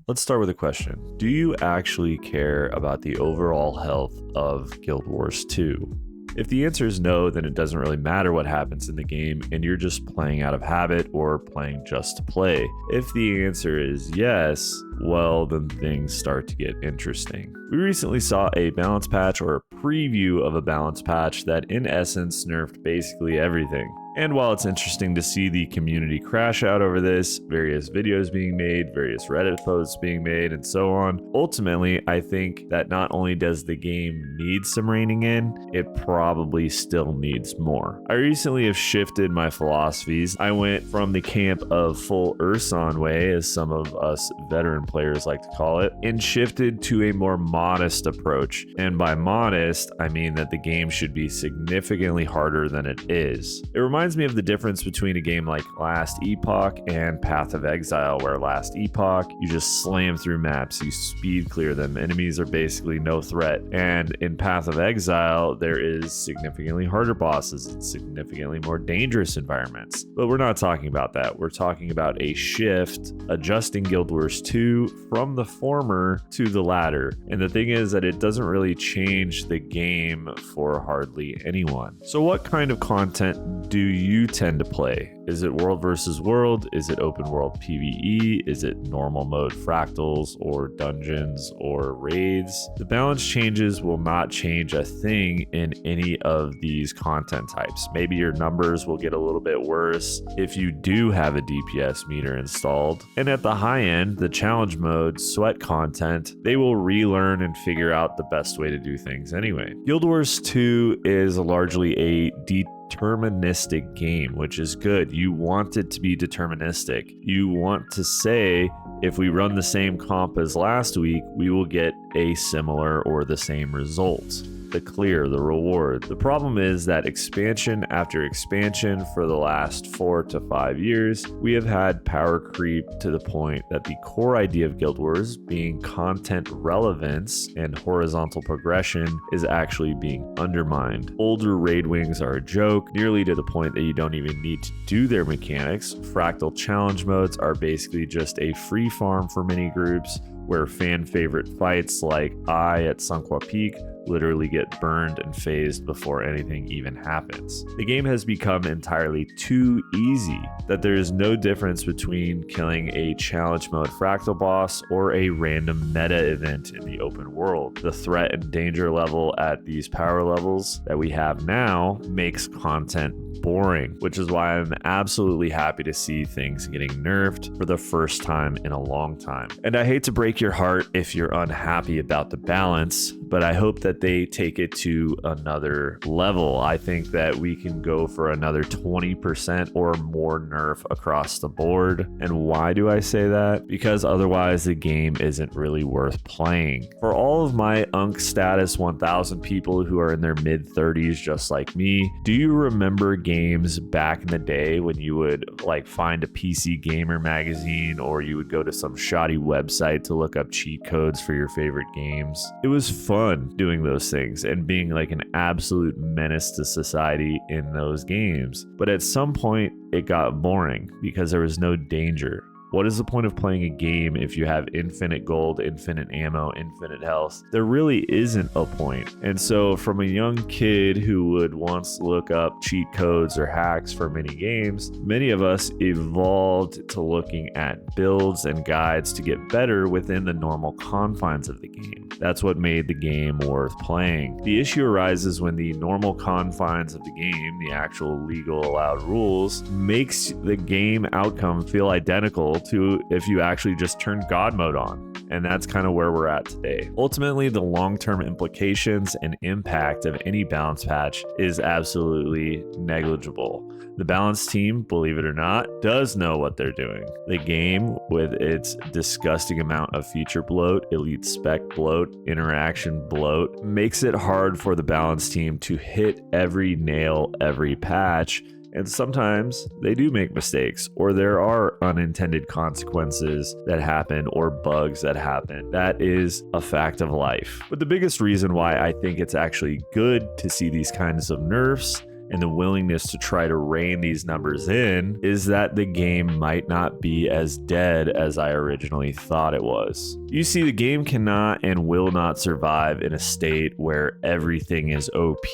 Let's start with a question. Do you actually care about the overall health of Guild Wars 2? If the answer is no, then it doesn't really matter what happens in the game and you're just playing out of habit or playing just to play. If the answer is yes, well, then things start to get interesting. We recently saw a balance patch or a preview of a balance patch that in essence nerfed basically everything. And while it's interesting to see the community crash out over this, various videos being made, various Reddit posts being made, and so on, ultimately, I think that not only does the game need some reining in, it probably still needs more. I recently have shifted my philosophies. I went from the camp of full Urson way, as some of us veteran players like to call it, and shifted to a more modest approach. And by modest, I mean that the game should be significantly harder than it is. It reminds me of the difference between a game like Last Epoch and Path of Exile, where Last Epoch, you just slam through maps, you speed clear them, enemies are basically no threat. And in Path of Exile, there is significantly harder bosses and significantly more dangerous environments. But we're not talking about that. We're talking about a shift, adjusting Guild Wars 2 from the former to the latter. And the thing is that it doesn't really change the game for hardly anyone. So what kind of content do you tend to play? Is it world versus world? Is it open world PvE? Is it normal mode fractals or dungeons or raids? The balance changes will not change a thing in any of these content types. Maybe your numbers will get a little bit worse if you do have a DPS meter installed. And at the high end, the challenge mode, sweat content, they will relearn and figure out the best way to do things anyway. Guild Wars 2 is largely a deterministic game, which is good. You want it to be deterministic. You want to say, if we run the same comp as last week, we will get a similar or the same result. The clear, the reward. The problem is that expansion after expansion for the last 4 to 5 years, we have had power creep to the point that the core idea of Guild Wars, being content relevance and horizontal progression, is actually being undermined. Older raid wings are a joke, nearly to the point that you don't even need to do their mechanics. Fractal challenge modes are basically just a free farm for mini groups, where fan favorite fights like I at Sunqua Peak literally get burned and phased before anything even happens. The game has become entirely too easy that there is no difference between killing a challenge mode fractal boss or a random meta event in the open world. The threat and danger level at these power levels that we have now makes content boring, which is why I'm absolutely happy to see things getting nerfed for the first time in a long time. And I hate to break your heart if you're unhappy about the balance, but I hope that they take it to another level. I think that we can go for another 20% or more nerf across the board. And why do I say that? Because otherwise the game isn't really worth playing. For all of my Unk status 1000 people who are in their mid 30s just like me, do you remember games back in the day when you would find a PC Gamer magazine, or you would go to some shoddy website to look up cheat codes for your favorite games? It was fun doing those things and being like an absolute menace to society in those games. But at some point it got boring because there was no danger. What is the point of playing a game if you have infinite gold, infinite ammo, infinite health? There really isn't a point. And so from a young kid who would once look up cheat codes or hacks for mini games, many of us evolved to looking at builds and guides to get better within the normal confines of the game. That's what made the game worth playing. The issue arises when the normal confines of the game, the actual legal allowed rules, makes the game outcome feel identical to if you actually just turn God mode on. And that's kind of where we're at today. Ultimately, the long-term implications and impact of any balance patch is absolutely negligible. The balance team, believe it or not, does know what they're doing. The game, with its disgusting amount of feature bloat, elite spec bloat, interaction bloat, makes it hard for the balance team to hit every nail every patch. And sometimes they do make mistakes, or there are unintended consequences that happen or bugs that happen. That is a fact of life. But the biggest reason why I think it's actually good to see these kinds of nerfs and the willingness to try to rein these numbers in is that the game might not be as dead as I originally thought it was. You see, the game cannot and will not survive in a state where everything is OP.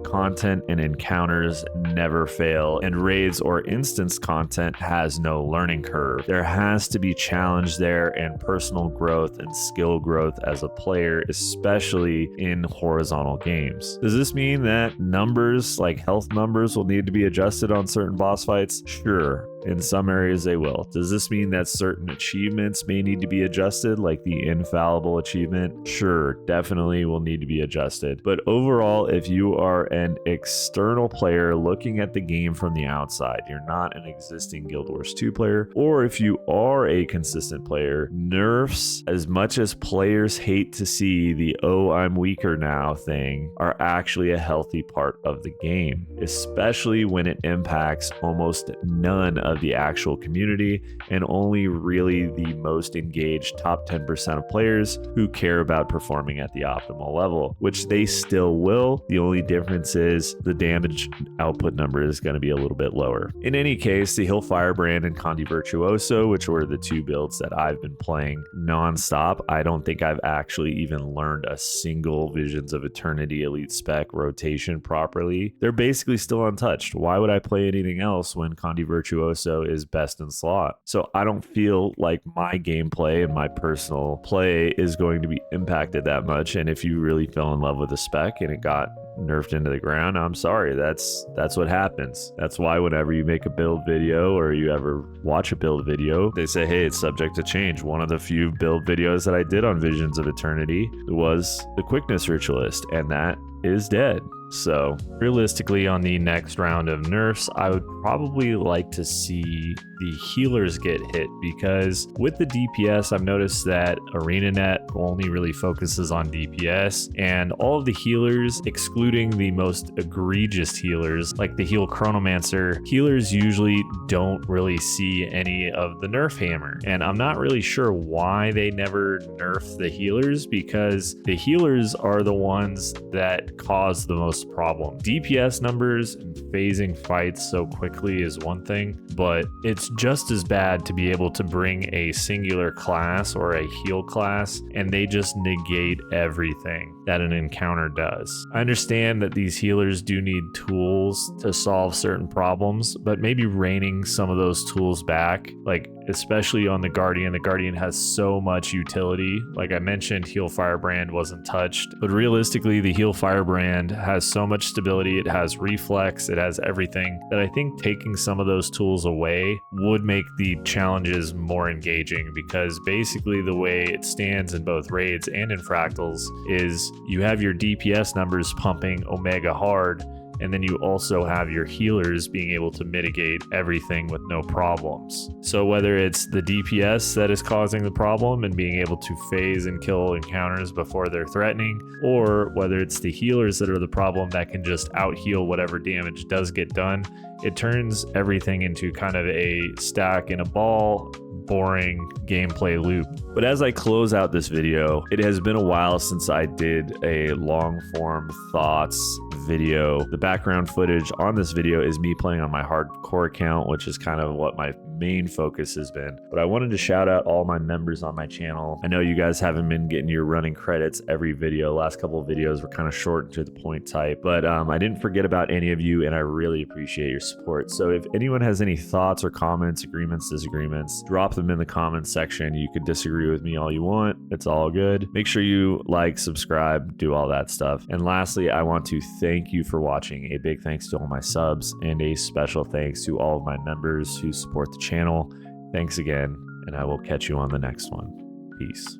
Content and encounters never fail, and raids or instance content has no learning curve. There has to be challenge there and personal growth and skill growth as a player, especially in horizontal games. Does this mean that numbers, like health numbers, will need to be adjusted on certain boss fights? Sure. In some areas they will. Does this mean that certain achievements may need to be adjusted, like the infallible achievement? Sure, definitely will need to be adjusted. But overall, if you are an external player looking at the game from the outside, you're not an existing Guild Wars 2 player, or if you are a consistent player, nerfs, as much as players hate to see the "oh, I'm weaker now" thing, are actually a healthy part of the game, especially when it impacts almost none of the actual community and only really the most engaged top 10% of players who care about performing at the optimal level, which they still will. The only difference is the damage output number is going to be a little bit lower. In any case, the Hill Firebrand and Condi Virtuoso, which were the two builds that I've been playing nonstop, I don't think I've actually even learned a single Visions of Eternity Elite Spec rotation properly. They're basically still untouched. Why would I play anything else when Condi Virtuoso is best in slot? So I don't feel like my gameplay and my personal play is going to be impacted that much. And if you really fell in love with the spec and it got nerfed into the ground, I'm sorry, that's what happens. That's why whenever you make a build video or you ever watch a build video, they say, hey, it's subject to change. One of the few build videos that I did on Visions of Eternity was the Quickness Ritualist, and that is dead. So realistically, on the next round of nerfs, I would probably like to see the healers get hit, because with the DPS, I've noticed that ArenaNet only really focuses on DPS, and all of the healers, excluding the most egregious healers like the Heal Chronomancer, healers usually don't really see any of the nerf hammer. And I'm not really sure why they never nerf the healers, because the healers are the ones that cause the most problem. DPS numbers and phasing fights so quickly is one thing, but it's just as bad to be able to bring a singular class or a heal class and they just negate everything that an encounter does. I understand that these healers do need tools to solve certain problems, but maybe reining some of those tools back, like especially on the Guardian. The Guardian has so much utility. Like I mentioned, Heal Firebrand wasn't touched, but realistically, the Heal Firebrand has so much stability, it has reflex, it has everything, that I think taking some of those tools away would make the challenges more engaging, because basically the way it stands in both raids and in fractals is you have your DPS numbers pumping Omega hard, and then you also have your healers being able to mitigate everything with no problems. So whether it's the DPS that is causing the problem and being able to phase and kill encounters before they're threatening, or whether it's the healers that are the problem that can just out heal whatever damage does get done, it turns everything into kind of a stack in a ball, boring gameplay loop. But as I close out this video, it has been a while since I did a long form thoughts video. The background footage on this video is me playing on my hardcore account, which is kind of what my main focus has been. But I wanted to shout out all my members on my channel. I know you guys haven't been getting your running credits every video. Last couple of videos were kind of short and to the point type, but I didn't forget about any of you, and I really appreciate your support. So if anyone has any thoughts or comments, agreements, disagreements, drop them in the comments section. You could disagree with me all you want. It's all good. Make sure you like, subscribe, do all that stuff. And lastly, I want to thank you for watching. A big thanks to all my subs, and a special thanks to all of my members who support the channel. Thanks again, and I will catch you on the next one. Peace.